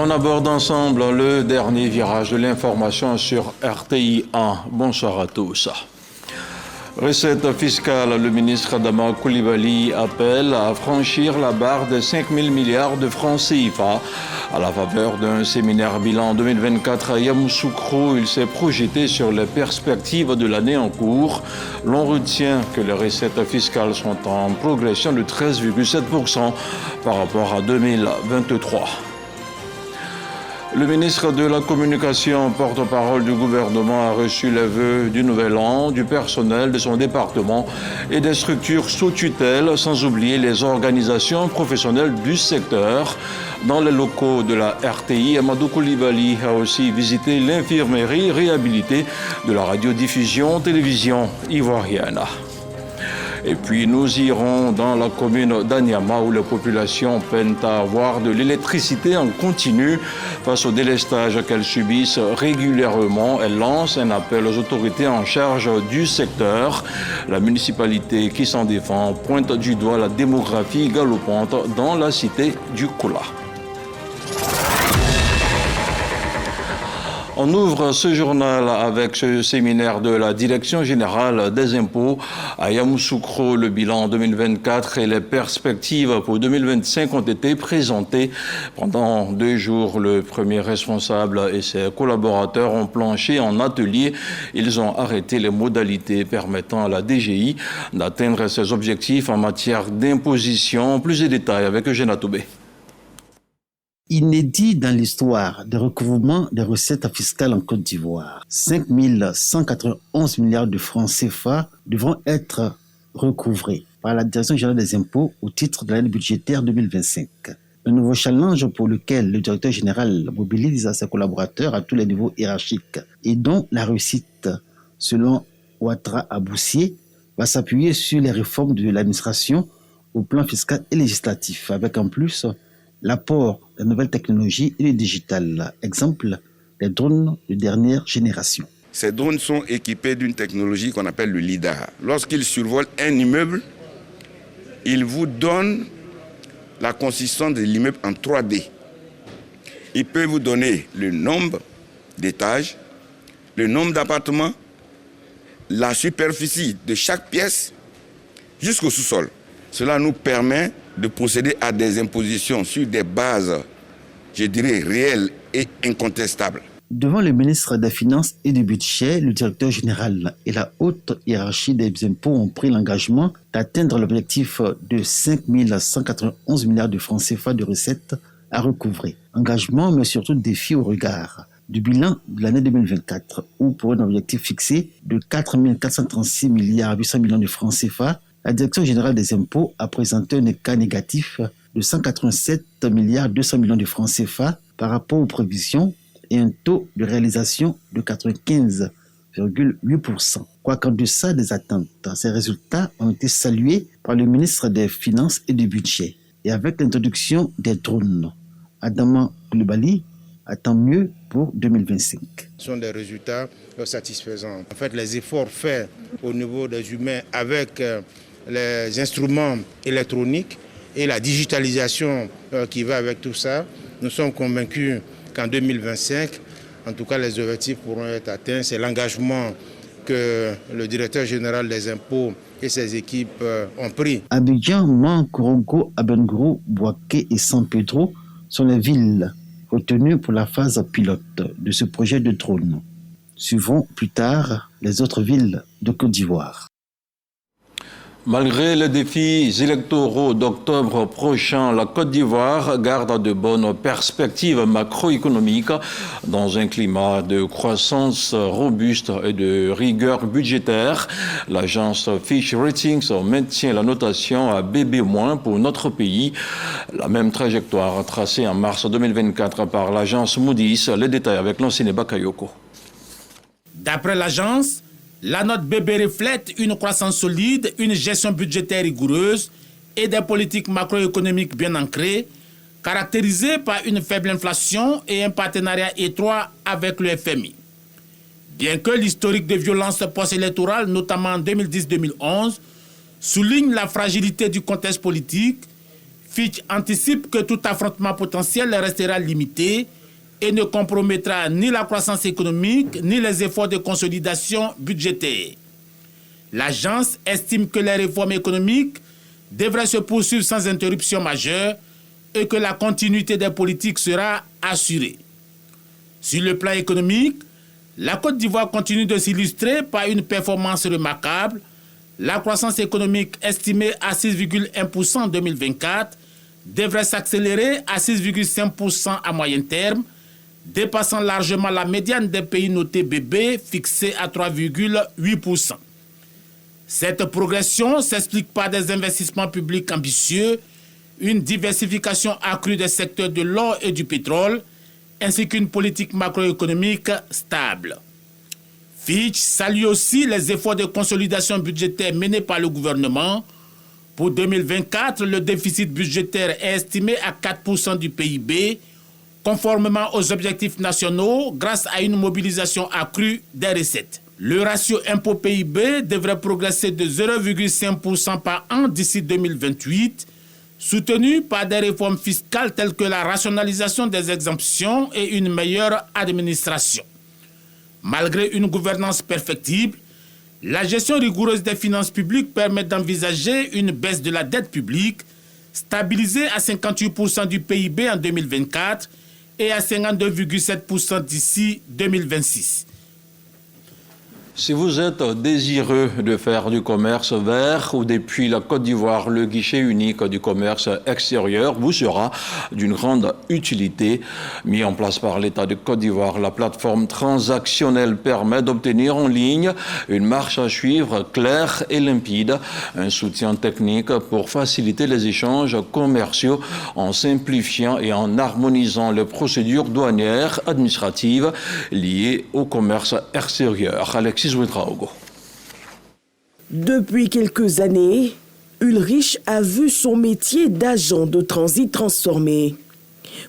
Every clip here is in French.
On aborde ensemble le dernier virage de l'information sur RTI 1. Bonsoir à tous. Recette fiscale, le ministre Adama Coulibaly appelle à franchir la barre des 5 000 milliards de francs CFA. À la faveur d'un séminaire bilan 2024 à Yamoussoukro, il s'est projeté sur les perspectives de l'année en cours. L'on retient que les recettes fiscales sont en progression de 13,7% par rapport à 2023. Le ministre de la Communication, porte-parole du gouvernement, a reçu les vœux du Nouvel An du personnel de son département et des structures sous tutelle, sans oublier les organisations professionnelles du secteur. Dans les locaux de la RTI, Amadou Coulibaly a aussi visité l'infirmerie réhabilitée de la radiodiffusion télévision ivoirienne. Et puis nous irons dans la commune d'Anyama où les populations peinent à avoir de l'électricité en continu face au délestage qu'elles subissent régulièrement. Elles lancent un appel aux autorités en charge du secteur. La municipalité qui s'en défend pointe du doigt la démographie galopante dans la cité du Koula. On ouvre ce journal avec ce séminaire de la Direction générale des impôts à Yamoussoukro. Le bilan 2024 et les perspectives pour 2025 ont été présentés pendant 2 jours. Le premier responsable et ses collaborateurs ont planché en atelier. Ils ont arrêté les modalités permettant à la DGI d'atteindre ses objectifs en matière d'imposition. Plus de détails avec Eugène Toubé. Inédit dans l'histoire des recouvrements des recettes fiscales en Côte d'Ivoire. 5 191 milliards de francs CFA devront être recouvrés par la Direction générale des impôts au titre de l'année budgétaire 2025. Un nouveau challenge pour lequel le directeur général mobilise ses collaborateurs à tous les niveaux hiérarchiques et dont la réussite, selon Ouattara Aboussier, va s'appuyer sur les réformes de l'administration au plan fiscal et législatif, avec en plus l'apport des nouvelles technologies et du digital. Exemple, les drones de dernière génération. Ces drones sont équipés d'une technologie qu'on appelle le LIDAR. Lorsqu'ils survolent un immeuble, ils vous donnent la consistance de l'immeuble en 3D. Il peut vous donner le nombre d'étages, le nombre d'appartements, la superficie de chaque pièce jusqu'au sous-sol. Cela nous permet de procéder à des impositions sur des bases, je dirais, réelles et incontestables. Devant le ministre des Finances et du Budget, le directeur général et la haute hiérarchie des impôts ont pris l'engagement d'atteindre l'objectif de 5 191 milliards de francs CFA de recettes à recouvrer. Engagement, mais surtout défi au regard du bilan de l'année 2024, où pour un objectif fixé de 4 436 milliards 800 millions de francs CFA, la Direction générale des impôts a présenté un écart négatif de 187 milliards 200 millions de francs CFA par rapport aux prévisions et un taux de réalisation de 95,8%. Quoiqu'en deçà des attentes, ces résultats ont été salués par le ministre des Finances et du Budget. Et avec l'introduction des drones, Adama Coulibaly attend mieux pour 2025. Ce sont des résultats satisfaisants. En fait, les efforts faits au niveau des humains avec les instruments électroniques et la digitalisation qui va avec tout ça, nous sommes convaincus qu'en 2025, en tout cas, les objectifs pourront être atteints. C'est l'engagement que le directeur général des impôts et ses équipes ont pris. Abidjan, Mankorogo, Abengourou, Bouaké et San Pedro sont les villes retenues pour la phase pilote de ce projet de drone. Suivront plus tard les autres villes de Côte d'Ivoire. Malgré les défis électoraux d'octobre prochain, la Côte d'Ivoire garde de bonnes perspectives macroéconomiques dans un climat de croissance robuste et de rigueur budgétaire. L'agence Fitch Ratings maintient la notation à BB- pour notre pays. La même trajectoire tracée en mars 2024 par l'agence Moody's. Les détails avec l'enseigne Bakayoko. D'après l'agence, la note BB reflète une croissance solide, une gestion budgétaire rigoureuse et des politiques macroéconomiques bien ancrées, caractérisées par une faible inflation et un partenariat étroit avec le FMI. Bien que l'historique de violences post-électorales, notamment en 2010-2011, souligne la fragilité du contexte politique, Fitch anticipe que tout affrontement potentiel restera limité et ne compromettra ni la croissance économique ni les efforts de consolidation budgétaire. L'agence estime que les réformes économiques devraient se poursuivre sans interruption majeure et que la continuité des politiques sera assurée. Sur le plan économique, la Côte d'Ivoire continue de s'illustrer par une performance remarquable. La croissance économique estimée à 6,1% en 2024 devrait s'accélérer à 6,5% à moyen terme, dépassant largement la médiane des pays notés BB fixée à 3,8%. Cette progression s'explique par des investissements publics ambitieux, une diversification accrue des secteurs de l'or et du pétrole, ainsi qu'une politique macroéconomique stable. Fitch salue aussi les efforts de consolidation budgétaire menés par le gouvernement. Pour 2024, le déficit budgétaire est estimé à 4% du PIB, conformément aux objectifs nationaux grâce à une mobilisation accrue des recettes. Le ratio impôt-PIB devrait progresser de 0,5% par an d'ici 2028, soutenu par des réformes fiscales telles que la rationalisation des exemptions et une meilleure administration. Malgré une gouvernance perfectible, la gestion rigoureuse des finances publiques permet d'envisager une baisse de la dette publique, stabilisée à 58% du PIB en 2024 et à 52,7% d'ici 2026. Si vous êtes désireux de faire du commerce vert ou depuis la Côte d'Ivoire, le guichet unique du commerce extérieur vous sera d'une grande utilité. Mis en place par l'État de Côte d'Ivoire, la plateforme transactionnelle permet d'obtenir en ligne une marche à suivre claire et limpide, un soutien technique pour faciliter les échanges commerciaux en simplifiant et en harmonisant les procédures douanières administratives liées au commerce extérieur. Depuis quelques années, Ulrich a vu son métier d'agent de transit transformé.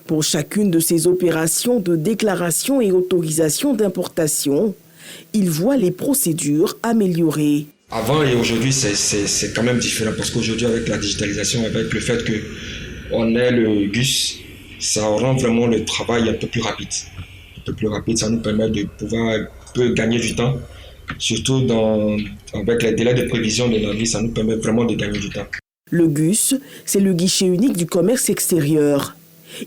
Pour chacune de ses opérations de déclaration et autorisation d'importation, il voit les procédures améliorées. Avant et aujourd'hui, c'est quand même différent parce qu'aujourd'hui, avec la digitalisation, avec le fait qu'on ait le GUS, ça rend vraiment le travail un peu plus rapide. Un peu plus rapide, ça nous permet de pouvoir gagner du temps. Surtout avec les délais de prévision de la vie, ça nous permet vraiment de gagner du temps. Le GUS, c'est le guichet unique du commerce extérieur.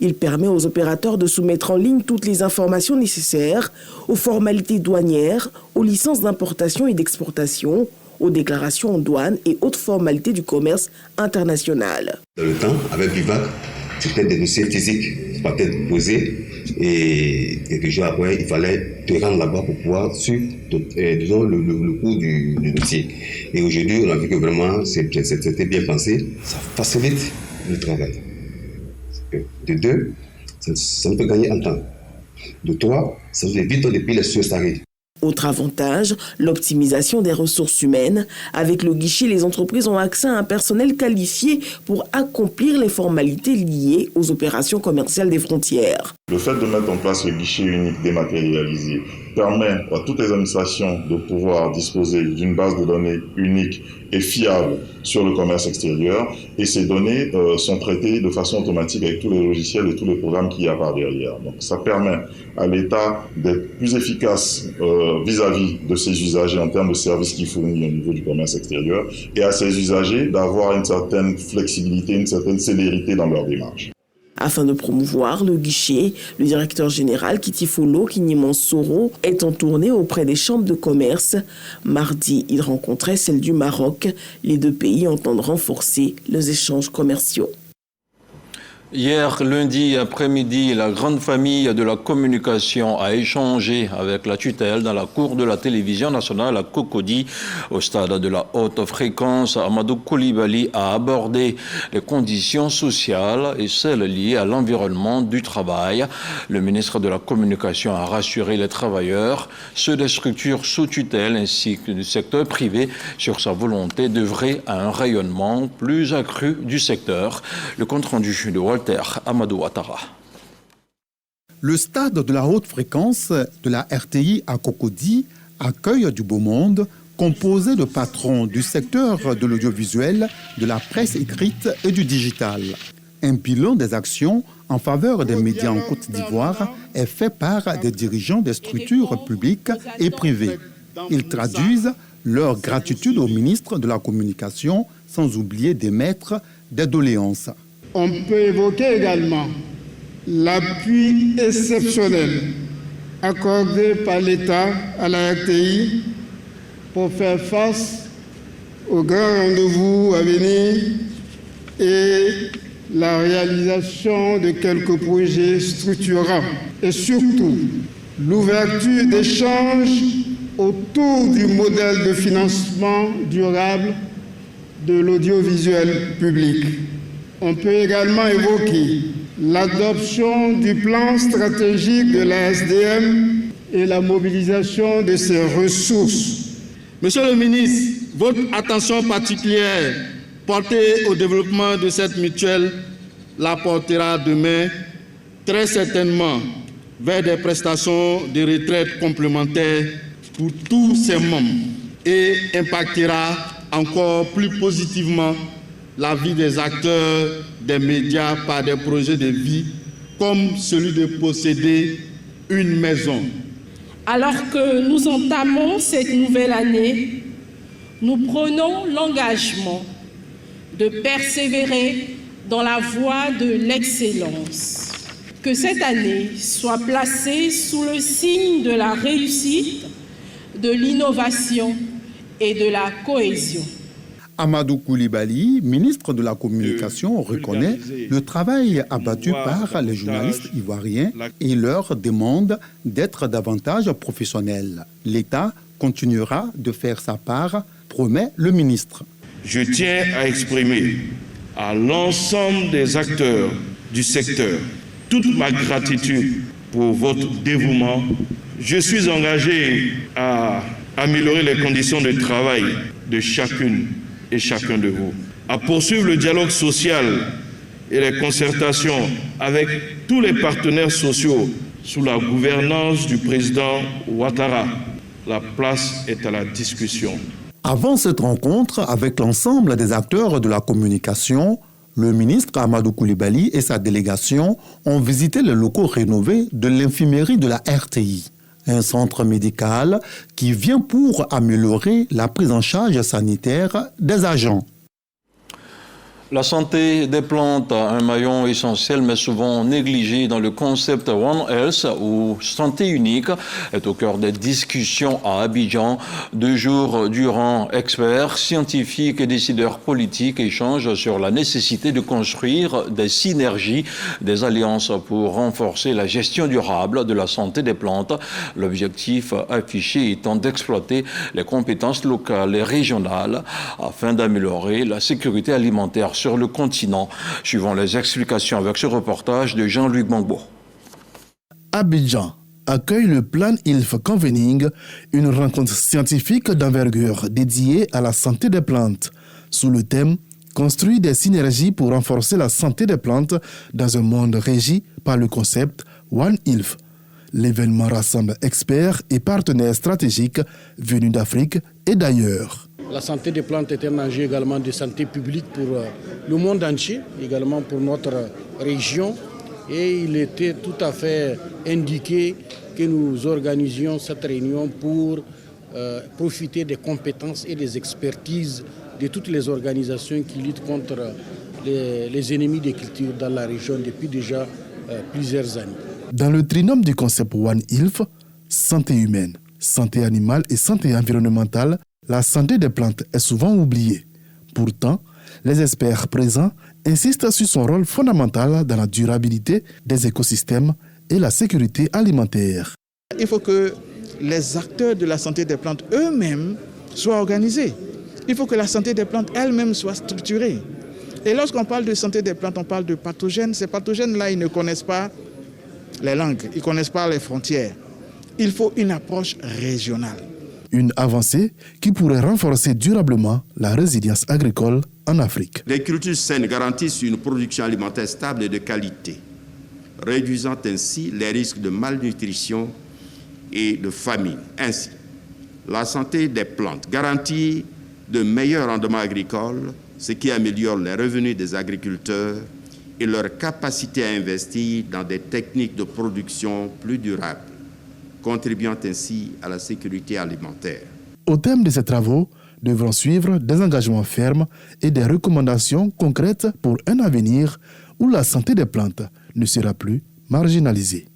Il permet aux opérateurs de soumettre en ligne toutes les informations nécessaires aux formalités douanières, aux licences d'importation et d'exportation, aux déclarations en douane et autres formalités du commerce international. Dans le temps, avec Vivac, c'était des dossiers physiques, pas être posés. Et quelques jours après, il fallait te rendre là-bas pour pouvoir suivre le cours du dossier. Et aujourd'hui, on a vu que vraiment, c'était bien pensé. Ça facilite le travail. De deux, ça nous peut gagner en temps. De trois, ça nous évite depuis les surstaries. Autre avantage, l'optimisation des ressources humaines. Avec le guichet, les entreprises ont accès à un personnel qualifié pour accomplir les formalités liées aux opérations commerciales des frontières. Le fait de mettre en place le guichet unique dématérialisé permet à toutes les administrations de pouvoir disposer d'une base de données unique et fiable sur le commerce extérieur, et ces données sont traitées de façon automatique avec tous les logiciels et tous les programmes qu'il y a par derrière. Donc ça permet à l'État d'être plus efficace vis-à-vis de ses usagers en termes de services qu'il fournit au niveau du commerce extérieur, et à ses usagers d'avoir une certaine flexibilité, une certaine célérité dans leur démarche. Afin de promouvoir le guichet, le directeur général Kitifolo Kinyemon Soro est en tournée auprès des chambres de commerce. Mardi, il rencontrait celle du Maroc. Les deux pays entendent renforcer les échanges commerciaux. Hier, lundi après-midi, la grande famille de la communication a échangé avec la tutelle dans la cour de la télévision nationale à Cocody. Au stade de la haute fréquence, Amadou Coulibaly a abordé les conditions sociales et celles liées à l'environnement du travail. Le ministre de la Communication a rassuré les travailleurs, ceux des structures sous tutelle ainsi que du secteur privé sur sa volonté d'œuvrer à un rayonnement plus accru du secteur. Le compte-rendu de Walter Amadou Ouattara. Le stade de la haute fréquence de la RTI à Cocody accueille du beau monde composé de patrons du secteur de l'audiovisuel, de la presse écrite et du digital. Un bilan des actions en faveur des médias en Côte d'Ivoire est fait par des dirigeants des structures publiques et privées. Ils traduisent leur gratitude au ministre de la Communication sans oublier d'émettre des doléances. On peut évoquer également l'appui exceptionnel accordé par l'État à la RTI pour faire face aux grands rendez-vous à venir et la réalisation de quelques projets structurants et surtout l'ouverture d'échanges autour du modèle de financement durable de l'audiovisuel public. On peut également évoquer l'adoption du plan stratégique de la SDM et la mobilisation de ses ressources. Monsieur le ministre, votre attention particulière portée au développement de cette mutuelle la portera demain très certainement vers des prestations de retraite complémentaires pour tous ses membres et impactera encore plus positivement la vie des acteurs des médias par des projets de vie comme celui de posséder une maison. Alors que nous entamons cette nouvelle année, nous prenons l'engagement de persévérer dans la voie de l'excellence. Que cette année soit placée sous le signe de la réussite, de l'innovation et de la cohésion. Amadou Coulibaly, ministre de la Communication, reconnaît le travail abattu par les journalistes ivoiriens et leur demande d'être davantage professionnels. L'État continuera de faire sa part, promet le ministre. Je tiens à exprimer à l'ensemble des acteurs du secteur toute ma gratitude pour votre dévouement. Je suis engagé à améliorer les conditions de travail de chacune et chacun de vous, à poursuivre le dialogue social et les concertations avec tous les partenaires sociaux sous la gouvernance du président Ouattara. La place est à la discussion. Avant cette rencontre avec l'ensemble des acteurs de la communication, le ministre Amadou Coulibaly et sa délégation ont visité les locaux rénovés de l'infirmerie de la RTI, un centre médical qui vient pour améliorer la prise en charge sanitaire des agents. La santé des plantes, un maillon essentiel mais souvent négligé dans le concept One Health ou santé unique, est au cœur des discussions à Abidjan. 2 jours durant, experts, scientifiques et décideurs politiques échangent sur la nécessité de construire des synergies, des alliances pour renforcer la gestion durable de la santé des plantes. L'objectif affiché étant d'exploiter les compétences locales et régionales afin d'améliorer la sécurité alimentaire sur le continent, suivant les explications avec ce reportage de Jean-Louis Gbangbo. Abidjan accueille le Plan ILF Convening, une rencontre scientifique d'envergure dédiée à la santé des plantes, sous le thème « Construire des synergies pour renforcer la santé des plantes dans un monde régi par le concept One ILF ». L'événement rassemble experts et partenaires stratégiques venus d'Afrique et d'ailleurs. La santé des plantes est un enjeu également de santé publique pour le monde entier, également pour notre région. Et il était tout à fait indiqué que nous organisions cette réunion pour profiter des compétences et des expertises de toutes les organisations qui luttent contre les ennemis des cultures dans la région depuis déjà plusieurs années. Dans le trinôme du concept One Health, santé humaine, santé animale et santé environnementale, la santé des plantes est souvent oubliée. Pourtant, les experts présents insistent sur son rôle fondamental dans la durabilité des écosystèmes et la sécurité alimentaire. Il faut que les acteurs de la santé des plantes eux-mêmes soient organisés. Il faut que la santé des plantes elle-même soit structurée. Et lorsqu'on parle de santé des plantes, on parle de pathogènes. Ces pathogènes-là, ils ne connaissent pas les langues, ils ne connaissent pas les frontières. Il faut une approche régionale. Une avancée qui pourrait renforcer durablement la résilience agricole en Afrique. Les cultures saines garantissent une production alimentaire stable et de qualité, réduisant ainsi les risques de malnutrition et de famine. Ainsi, la santé des plantes garantit de meilleurs rendements agricoles, ce qui améliore les revenus des agriculteurs et leur capacité à investir dans des techniques de production plus durables, contribuant ainsi à la sécurité alimentaire. Au terme de ces travaux, devront suivre des engagements fermes et des recommandations concrètes pour un avenir où la santé des plantes ne sera plus marginalisée.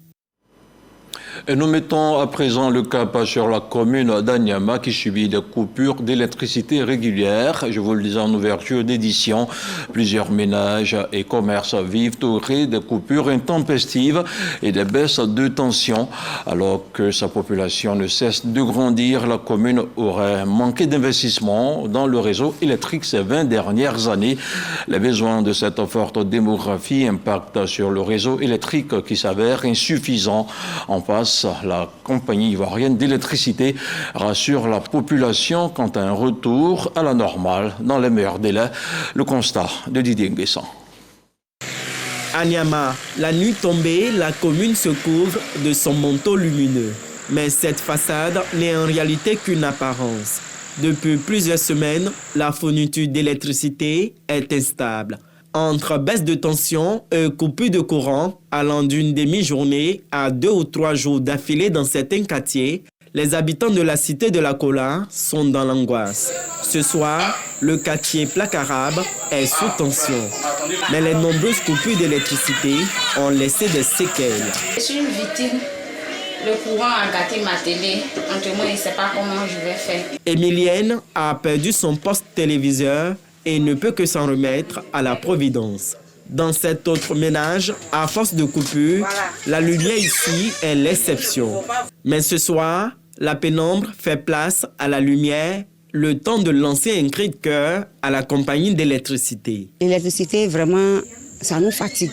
Et nous mettons à présent le cap sur la commune d'Anyama qui subit des coupures d'électricité régulières. Je vous le disais en ouverture d'édition, plusieurs ménages et commerces vivent au gré des coupures intempestives et des baisses de tension. Alors que sa population ne cesse de grandir, la commune aurait manqué d'investissement dans le réseau électrique ces 20 dernières années. Les besoins de cette forte démographie impactent sur le réseau électrique qui s'avère insuffisant. En face, la compagnie ivoirienne d'électricité rassure la population quant à un retour à la normale dans les meilleurs délais. Le constat de Didier Nguessan. À Nyama, la nuit tombée, la commune se couvre de son manteau lumineux. Mais cette façade n'est en réalité qu'une apparence. Depuis plusieurs semaines, la fourniture d'électricité est instable. Entre baisse de tension et coupure de courant, allant d'une demi-journée à 2 ou 3 jours d'affilée dans certains quartiers, les habitants de la cité de la Kola sont dans l'angoisse. Ce soir, le quartier Plaque Arabe est sous tension. Mais les nombreuses coupures d'électricité ont laissé des séquelles. Je suis une victime. Le courant a gâté ma télé. Entre moi, je ne sais pas comment je vais faire. Emilienne a perdu son poste téléviseur et ne peut que s'en remettre à la providence. Dans cet autre ménage, à force de coupure, la lumière ici est l'exception. Mais ce soir, la pénombre fait place à la lumière, le temps de lancer un cri de cœur à la compagnie d'électricité. L'électricité, vraiment, ça nous fatigue.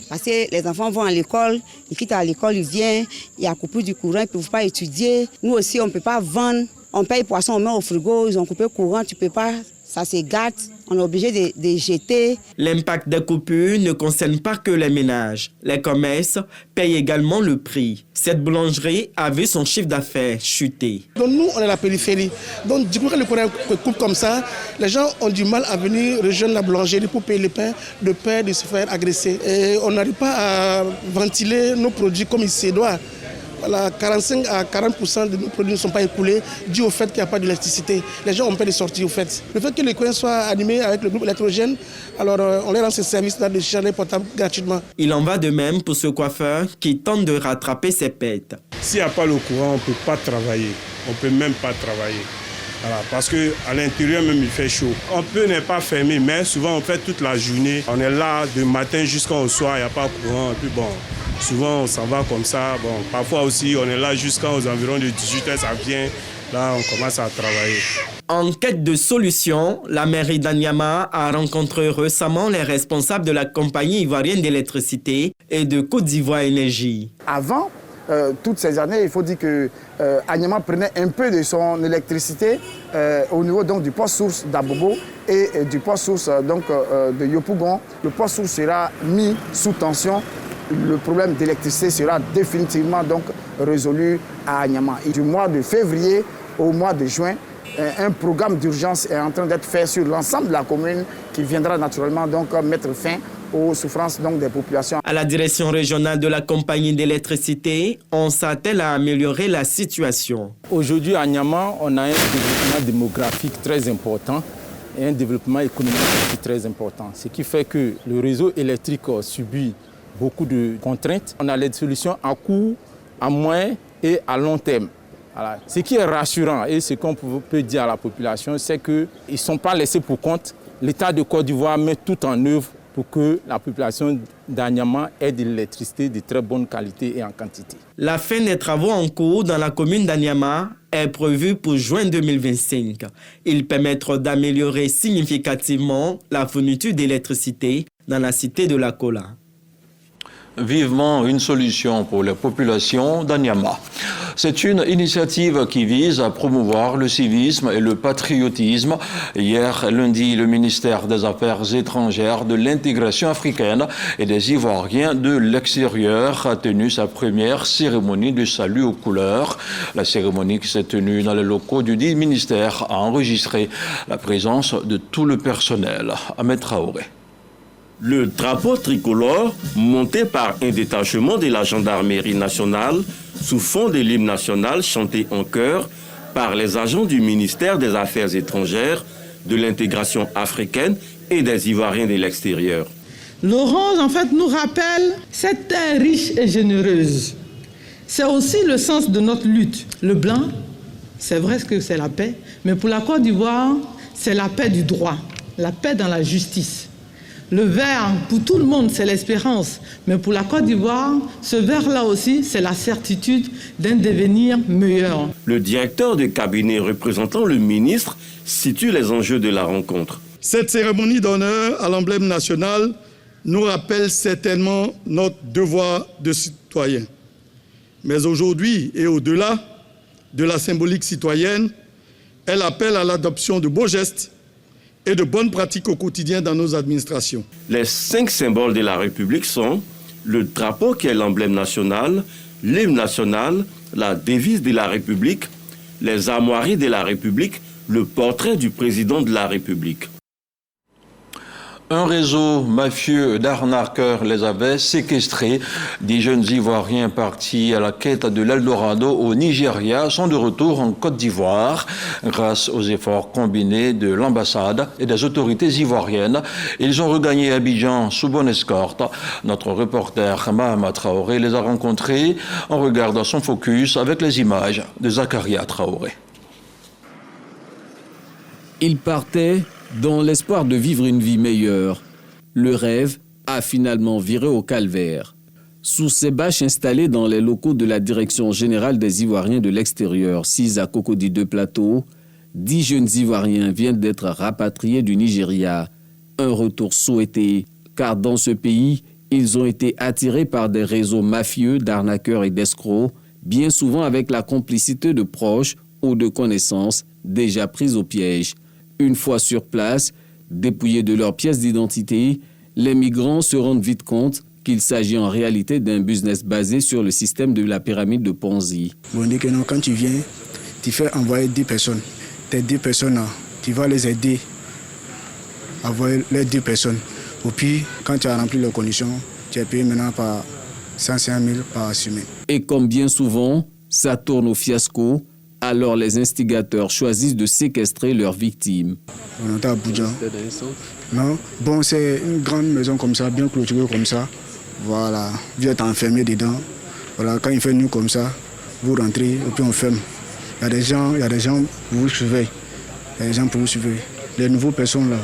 Parce que les enfants vont à l'école, ils quittent à l'école, ils viennent, il y a coupure du courant, ils ne peuvent pas étudier. Nous aussi, on ne peut pas vendre. On paye poisson, on met au frigo, ils ont coupé le courant, tu ne peux pas. Ça se gâte, on est obligé de jeter. L'impact des coupures ne concerne pas que les ménages. Les commerces payent également le prix. Cette boulangerie a vu son chiffre d'affaires chuter. Donc nous, on est à la périphérie. Donc du coup, quand le courant coupe comme ça, les gens ont du mal à venir rejoindre la boulangerie pour payer le pain, de peur de se faire agresser. Et on n'arrive pas à ventiler nos produits comme il se doit. Voilà, 45 à 40% de nos produits ne sont pas écoulés dû au fait qu'il n'y a pas d'électricité. Les gens ont peur de sortir au fait. Le fait que les coins soient animés avec le groupe électrogène, alors on leur rend ce service-là de charger portable gratuitement. Il en va de même pour ce coiffeur qui tente de rattraper ses pertes. S'il n'y a pas le courant, on ne peut pas travailler. On ne peut même pas travailler. Voilà, parce qu'à l'intérieur même il fait chaud. On peut n'est pas fermé, mais souvent on fait toute la journée. On est là du matin jusqu'au soir, il n'y a pas de courant. Et puis bon, souvent on s'en va comme ça. Bon, parfois aussi on est là jusqu'aux environs de 18h, ça vient. Là on commence à travailler. En quête de solutions, la mairie d'Anyama a rencontré récemment les responsables de la compagnie ivoirienne d'électricité et de Côte d'Ivoire Énergie. Avant, toutes ces années, il faut dire que Anyama prenait un peu de son électricité au niveau donc, du poste source d'Abobo et du poste source donc, de Yopougon. Le poste source sera mis sous tension. Le problème d'électricité sera définitivement donc, résolu à Anyama. Et du mois de février au mois de juin, un programme d'urgence est en train d'être fait sur l'ensemble de la commune qui viendra naturellement donc, mettre fin aux souffrances donc, des populations. À la direction régionale de la compagnie d'électricité, on s'attelle à améliorer la situation. Aujourd'hui à Nyama, on a un développement démographique très important et un développement économique aussi très important. Ce qui fait que le réseau électrique subit beaucoup de contraintes. On a les solutions à court, à moyen et à long terme. Voilà. Ce qui est rassurant et ce qu'on peut dire à la population, c'est qu'ils ne sont pas laissés pour compte. L'État de Côte d'Ivoire met tout en œuvre pour que la population d'Anyama ait de l'électricité de très bonne qualité et en quantité. La fin des travaux en cours dans la commune d'Anyama est prévue pour juin 2025. Ils permettent d'améliorer significativement la fourniture d'électricité dans la cité de la Kola. Vivement une solution pour les populations d'Anyama. C'est une initiative qui vise à promouvoir le civisme et le patriotisme. Hier, lundi, le ministère des Affaires étrangères, de l'intégration africaine et des Ivoiriens de l'extérieur a tenu sa première cérémonie de salut aux couleurs. La cérémonie qui s'est tenue dans les locaux du dit ministère a enregistré la présence de tout le personnel. Ahmed Traoré. Le drapeau tricolore, monté par un détachement de la gendarmerie nationale, sous fond de l'hymne national chanté en chœur par les agents du ministère des Affaires étrangères, de l'intégration africaine et des Ivoiriens de l'extérieur. L'orange, en fait, nous rappelle cette terre riche et généreuse. C'est aussi le sens de notre lutte. Le blanc, c'est vrai que c'est la paix, mais pour la Côte d'Ivoire, c'est la paix du droit, la paix dans la justice. Le vert, pour tout le monde, c'est l'espérance. Mais pour la Côte d'Ivoire, ce vert-là aussi, c'est la certitude d'un devenir meilleur. Le directeur de cabinet représentant le ministre situe les enjeux de la rencontre. Cette cérémonie d'honneur à l'emblème national nous rappelle certainement notre devoir de citoyen. Mais aujourd'hui et au-delà de la symbolique citoyenne, elle appelle à l'adoption de beaux gestes et de bonnes pratiques au quotidien dans nos administrations. Les 5 symboles de la République sont le drapeau qui est l'emblème national, l'hymne national, la devise de la République, les armoiries de la République, le portrait du président de la République. Un réseau mafieux d'arnaqueurs les avait séquestrés. Des jeunes Ivoiriens partis à la quête de l'Eldorado au Nigeria sont de retour en Côte d'Ivoire. Grâce aux efforts combinés de l'ambassade et des autorités ivoiriennes, ils ont regagné Abidjan sous bonne escorte. Notre reporter Mahama Traoré les a rencontrés. On regarde son focus avec les images de Zakaria Traoré. Ils partaient dans l'espoir de vivre une vie meilleure. Le rêve a finalement viré au calvaire. Sous ces bâches installées dans les locaux de la Direction générale des Ivoiriens de l'extérieur, 6 à Cocody 2 Plateau, 10 jeunes Ivoiriens viennent d'être rapatriés du Nigeria. Un retour souhaité, car dans ce pays, ils ont été attirés par des réseaux mafieux d'arnaqueurs et d'escrocs, bien souvent avec la complicité de proches ou de connaissances déjà prises au piège. Une fois sur place, dépouillés de leurs pièces d'identité, les migrants se rendent vite compte qu'il s'agit en réalité d'un business basé sur le système de la pyramide de Ponzi. On dit que non, quand tu viens, tu fais envoyer 10 personnes. Tes 10 personnes, tu vas les aider à envoyer les 10 personnes. Et puis, quand tu as rempli les conditions, tu es payé maintenant par 105 000 par semaine. Et comme bien souvent, ça tourne au fiasco. Alors les instigateurs choisissent de séquestrer leurs victimes. On est à Abuja. Non, bon, c'est une grande maison comme ça, bien clôturée comme ça. Voilà, vous êtes enfermé dedans. Voilà, quand il fait nuit comme ça, vous rentrez et puis on ferme. Il y a des gens pour vous surveiller. Il y a des gens pour vous surveiller. Les nouveaux personnes là,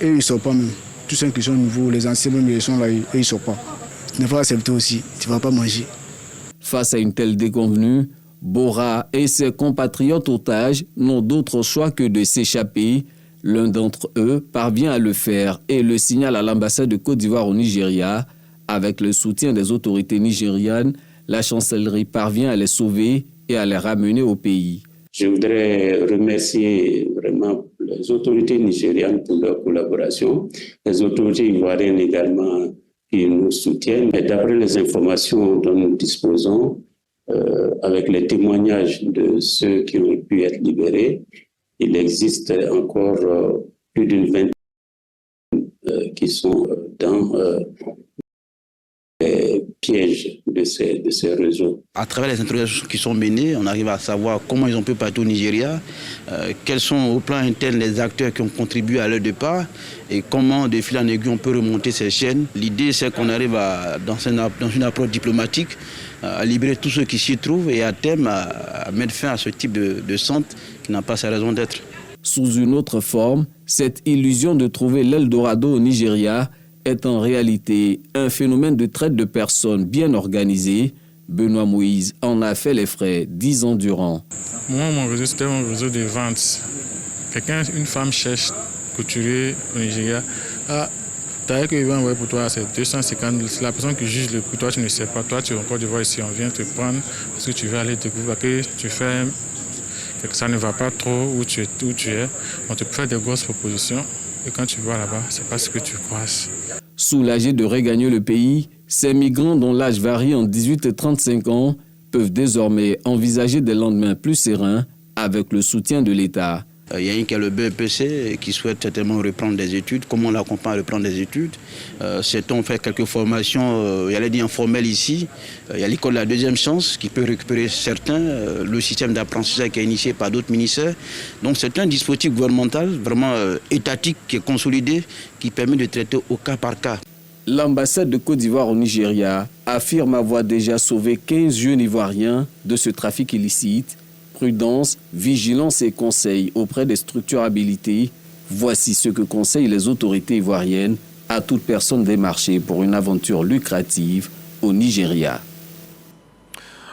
eux ils ne sortent pas même. Tous ceux qui sont nouveaux, les anciens même ils sont là, eux ils ne sortent pas. Tu ne vas pas accepter aussi, tu ne vas pas manger. Face à une telle déconvenue, Bora et ses compatriotes otages n'ont d'autre choix que de s'échapper. L'un d'entre eux parvient à le faire et le signale à l'ambassade de Côte d'Ivoire au Nigeria. Avec le soutien des autorités nigérianes, la chancellerie parvient à les sauver et à les ramener au pays. Je voudrais remercier vraiment les autorités nigérianes pour leur collaboration, les autorités ivoiriennes également qui nous soutiennent. Et d'après les informations dont nous disposons, avec les témoignages de ceux qui ont pu être libérés, il existe encore plus d'une vingtaine qui sont dans les pièges de ces réseaux. À travers les interrogations qui sont menées, on arrive à savoir comment ils ont pu partir au Nigeria, quels sont au plan interne les acteurs qui ont contribué à leur départ et comment, de fil en aiguille, on peut remonter ces chaînes. L'idée, c'est qu'on arrive dans une approche diplomatique, à libérer tous ceux qui s'y trouvent et à terme à mettre fin à ce type de centre qui n'a pas sa raison d'être. Sous une autre forme, cette illusion de trouver l'Eldorado au Nigeria est en réalité un phénomène de traite de personnes bien organisé. Benoît Moïse en a fait les frais 10 ans durant. Moi, mon réseau, c'était un réseau de vente. Une femme cherche couturier au Nigeria. T'as qu'il va envoyer pour toi, c'est 250 000. C'est la personne qui juge le prix. Toi, tu ne sais pas. Toi, tu es encore devoir ici. On vient te prendre parce que tu vas aller découvrir que tu fais que ça ne va pas trop où tu es. On te fait des grosses propositions. Et quand tu vas là-bas, c'est pas ce que tu croises. Soulagés de regagner le pays, ces migrants dont l'âge varie entre 18 et 35 ans peuvent désormais envisager des lendemains plus sereins avec le soutien de l'État. Il y a un qui a le BEPC qui souhaite certainement reprendre des études. Comment on l'accompagne à reprendre des études? Certains ont fait quelques formations, j'allais dire informelles ici. Il y a l'école de la deuxième chance qui peut récupérer certains. Le système d'apprentissage qui est initié par d'autres ministères. Donc c'est un dispositif gouvernemental vraiment étatique qui est consolidé, qui permet de traiter au cas par cas. L'ambassade de Côte d'Ivoire au Nigeria affirme avoir déjà sauvé 15 jeunes Ivoiriens de ce trafic illicite. Prudence, vigilance et conseils auprès des structures habilitées. Voici ce que conseillent les autorités ivoiriennes à toute personne démarchée pour une aventure lucrative au Nigeria.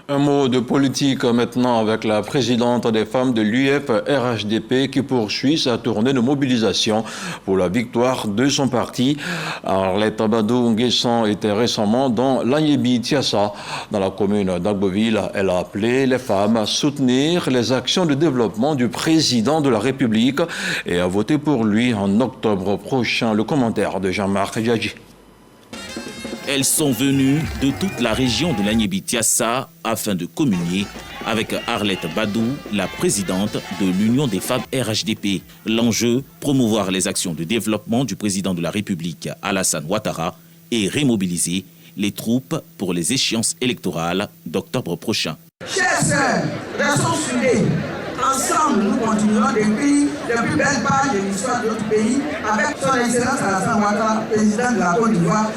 Un mot de politique maintenant avec la présidente des femmes de l'UF-RHDP qui poursuit sa tournée de mobilisation pour la victoire de son parti. Arlette Badou Nguessan était récemment dans l'Agnebi Tiassa, dans la commune d'Agboville. Elle a appelé les femmes à soutenir les actions de développement du président de la République et à voter pour lui en octobre prochain. Le commentaire de Jean-Marc Djadji. Elles sont venues de toute la région de l'Agnebi-Tiassa afin de communier avec Arlette Badou, la présidente de l'Union des femmes RHDP. L'enjeu, promouvoir les actions de développement du président de la République, Alassane Ouattara, et remobiliser les troupes pour les échéances électorales d'octobre prochain. Chers sœurs, restons soudés. Ensemble, nous continuerons d'écrire les plus belles pages de l'histoire de notre pays avec son Excellence Alassane Ouattara, président de la Côte d'Ivoire.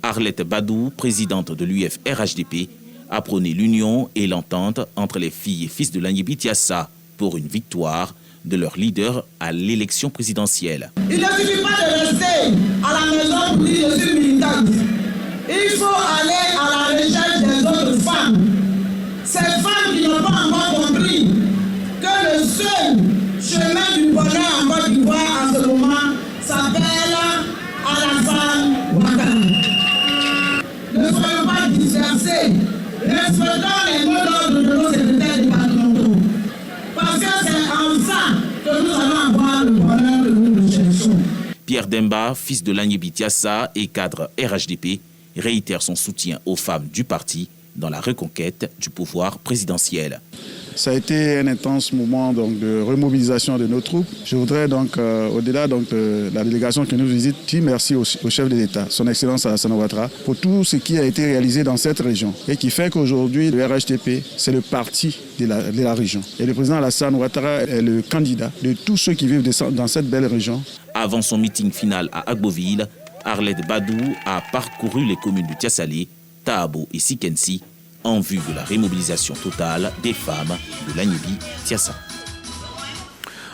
Arlette Badou, présidente de l'UF-RHDP, a prôné l'union et l'entente entre les filles et fils de l'Agnebi-Tiassa pour une victoire de leur leader à l'élection présidentielle. Il ne suffit pas de rester à la maison pour dire je suis militante. Il faut aller à la recherche des autres femmes. Ces femmes qui n'ont pas encore compris que le seul chemin du bonheur en Côte d'Ivoire en ce moment s'appelle Alassane Ouattara. Ne soyons pas dispersés. Respectons les mots d'ordre de nos secrétaires départementaux. Parce que c'est en ça que nous allons avoir le bonheur que nous cherchons. Pierre Demba, fils de l'Agnebi-Tiassa et cadre RHDP, réitère son soutien aux femmes du parti dans la reconquête du pouvoir présidentiel. Ça a été un intense moment donc, de remobilisation de nos troupes. Je voudrais donc, au-delà de la délégation qui nous visite, dire merci au chef de l'État, son Excellence Alassane Ouattara, pour tout ce qui a été réalisé dans cette région et qui fait qu'aujourd'hui, le RHDP, c'est le parti de la région. Et le président Alassane Ouattara est le candidat de tous ceux qui vivent dans cette belle région. Avant son meeting final à Agboville, Arlette Badou a parcouru les communes de Tiassalé, Tahabo et Sikensi en vue de la remobilisation totale des femmes de l'Agnebi-Tiassa.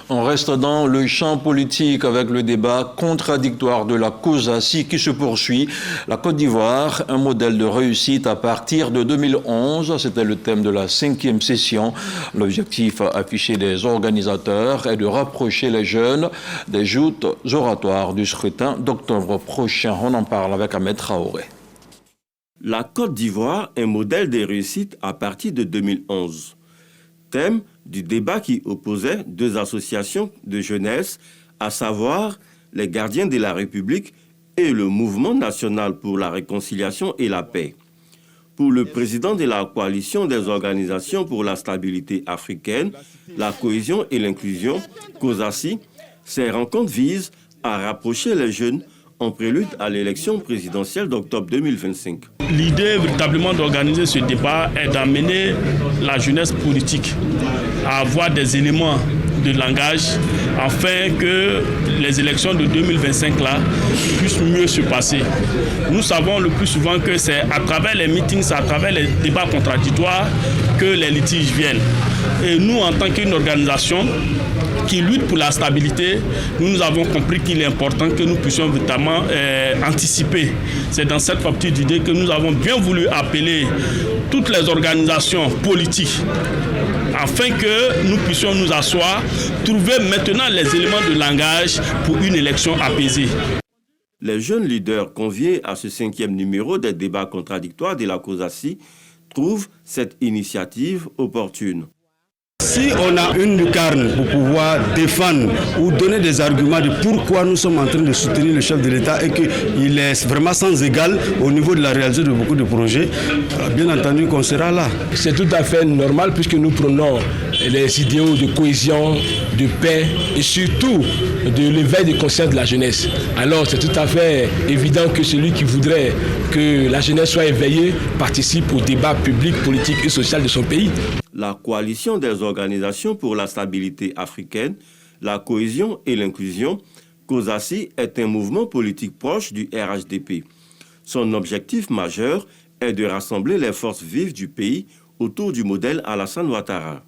On reste dans le champ politique avec le débat contradictoire de la COSACI qui se poursuit. La Côte d'Ivoire, un modèle de réussite à partir de 2011. C'était le thème de la 5e session. L'objectif affiché des organisateurs est de rapprocher les jeunes des joutes oratoires du scrutin d'octobre prochain. On en parle avec Ahmed Traoré. La Côte d'Ivoire, un modèle de réussite à partir de 2011. Thème du débat qui opposait deux associations de jeunesse, à savoir les Gardiens de la République et le Mouvement national pour la réconciliation et la paix. Pour le président de la coalition des organisations pour la stabilité africaine, la cohésion et l'inclusion, COSACI, ces rencontres visent à rapprocher les jeunes en prélude à l'élection présidentielle d'octobre 2025. L'idée véritablement d'organiser ce débat est d'amener la jeunesse politique à avoir des éléments de langage afin que les élections de 2025 là puissent mieux se passer. Nous savons le plus souvent que c'est à travers les meetings, c'est à travers les débats contradictoires que les litiges viennent. Et nous, en tant qu'une organisation qui lutte pour la stabilité, nous avons compris qu'il est important que nous puissions véritablement anticiper. C'est dans cette optique d'idée que nous avons bien voulu appeler toutes les organisations politiques afin que nous puissions nous asseoir, trouver maintenant les éléments de langage pour une élection apaisée. Les jeunes leaders conviés à ce 5e numéro des débats contradictoires de la COSACI trouvent cette initiative opportune. Si on a une lucarne pour pouvoir défendre ou donner des arguments de pourquoi nous sommes en train de soutenir le chef de l'État et qu'il est vraiment sans égal au niveau de la réalisation de beaucoup de projets, bien entendu qu'on sera là. C'est tout à fait normal puisque nous prenons les idéaux de cohésion, de paix et surtout de l'éveil de conscience de la jeunesse. Alors c'est tout à fait évident que celui qui voudrait que la jeunesse soit éveillée participe au débat public, politique et social de son pays. La coalition des organisations pour la stabilité africaine, la cohésion et l'inclusion, COSACI, est un mouvement politique proche du RHDP. Son objectif majeur est de rassembler les forces vives du pays autour du modèle Alassane Ouattara.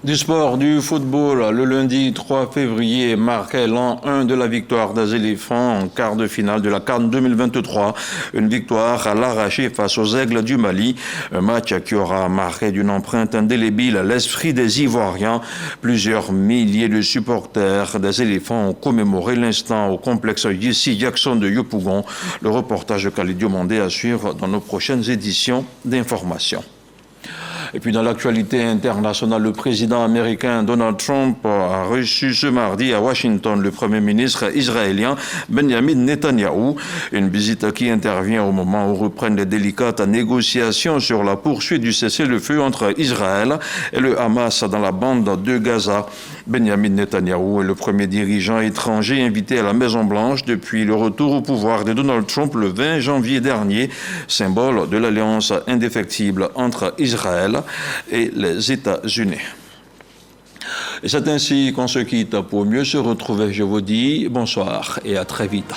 Du sport, du football, le lundi 3 février marquait l'an 1 de la victoire des éléphants en quart de finale de la CAN 2023. Une victoire à l'arraché face aux Aigles du Mali. Un match qui aura marqué d'une empreinte indélébile l'esprit des Ivoiriens. Plusieurs milliers de supporters des éléphants ont commémoré l'instant au complexe Yessi Jackson de Yopougon. Le reportage de Khalid Diomandé à suivre dans nos prochaines éditions d'information. Et puis dans l'actualité internationale, le président américain Donald Trump a reçu ce mardi à Washington le premier ministre israélien Benjamin Netanyahou. Une visite qui intervient au moment où reprennent les délicates négociations sur la poursuite du cessez-le-feu entre Israël et le Hamas dans la bande de Gaza. Benjamin Netanyahou est le premier dirigeant étranger invité à la Maison-Blanche depuis le retour au pouvoir de Donald Trump le 20 janvier dernier, symbole de l'alliance indéfectible entre Israël et les États-Unis. Et c'est ainsi qu'on se quitte. Pour mieux se retrouver, je vous dis bonsoir et à très vite.